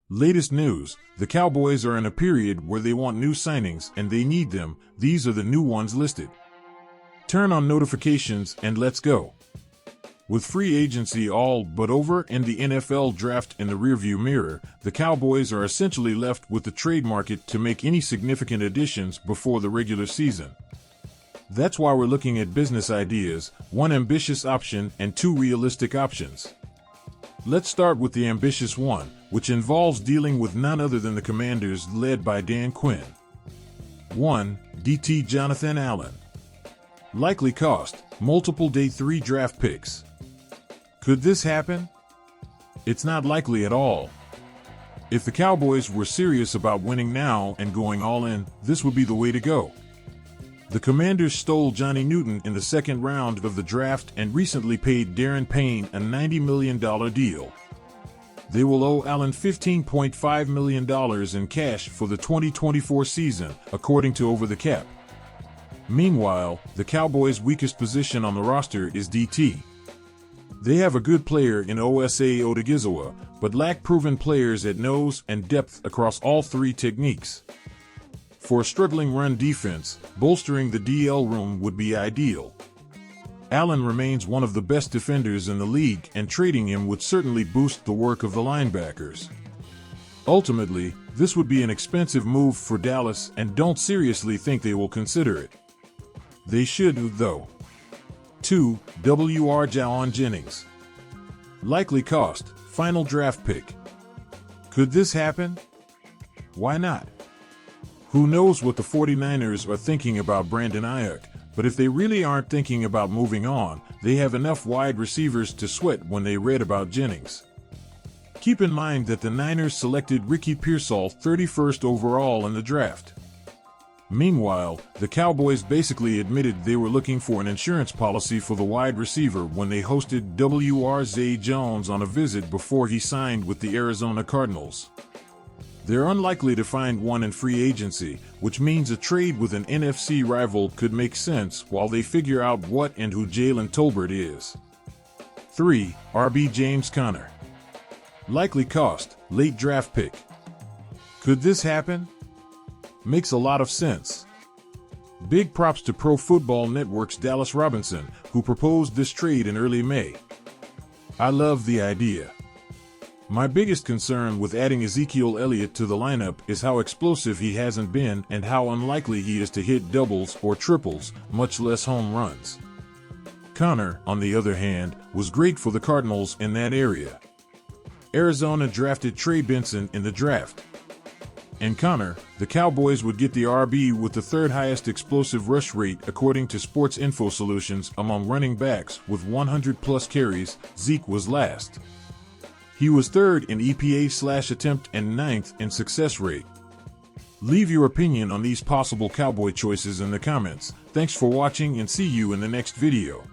Latest news, the Cowboys are in a period where they want new signings and they need them. These are the new ones listed. Turn on notifications and let's go. With free agency all but over and the NFL draft in the rearview mirror, the Cowboys are essentially left with the trade market to make any significant additions before the regular season. That's why we're looking at business ideas, one ambitious option and two realistic options. Let's start with the ambitious one, which involves dealing with none other than the Commanders led by Dan Quinn. 1. DT Jonathan Allen. Likely cost, multiple day 3 draft picks. Could this happen? It's not likely at all. If the Cowboys were serious about winning now and going all in, this would be the way to go. The Commanders stole Johnny Newton in the second round of the draft and recently paid Darren Payne a $90 million deal. They will owe Allen $15.5 million in cash for the 2024 season, according to Over the Cap. Meanwhile, the Cowboys' weakest position on the roster is DT. They have a good player in Osa Odigizua, but lack proven players at nose and depth across all three techniques. For a struggling run defense, bolstering the DL room would be ideal. Allen remains one of the best defenders in the league, and trading him would certainly boost the work of the linebackers. Ultimately, this would be an expensive move for Dallas, and don't seriously think they will consider it. They should, though. 2. W.R. Jawan Jennings. Likely cost, final draft pick. Could this happen? Why not? Who knows what the 49ers are thinking about Brandin Ayuk, but if they really aren't thinking about moving on, they have enough wide receivers to sweat when they read about Jennings. Keep in mind that the Niners selected Ricky Pearsall 31st overall in the draft. Meanwhile, the Cowboys basically admitted they were looking for an insurance policy for the wide receiver when they hosted W.R. Zay Jones on a visit before he signed with the Arizona Cardinals. They're unlikely to find one in free agency, which means a trade with an NFC rival could make sense while they figure out what and who Jalen Tolbert is. 3. RB James Conner. Likely cost, late draft pick. Could this happen? Makes a lot of sense. Big props to Pro Football Network's Dallas Robinson, who proposed this trade in early May. I love the idea. My biggest concern with adding Ezekiel Elliott to the lineup is how explosive he hasn't been and how unlikely he is to hit doubles or triples, much less home runs. Conner, on the other hand, was great for the Cardinals in that area. Arizona drafted Trey Benson in the draft. And Conner, the Cowboys would get the RB with the third highest explosive rush rate according to Sports Info Solutions among running backs with 100-plus carries. Zeke was last. He was third in EPA/attempt and ninth in success rate. Leave your opinion on these possible Cowboy choices in the comments. Thanks for watching and see you in the next video.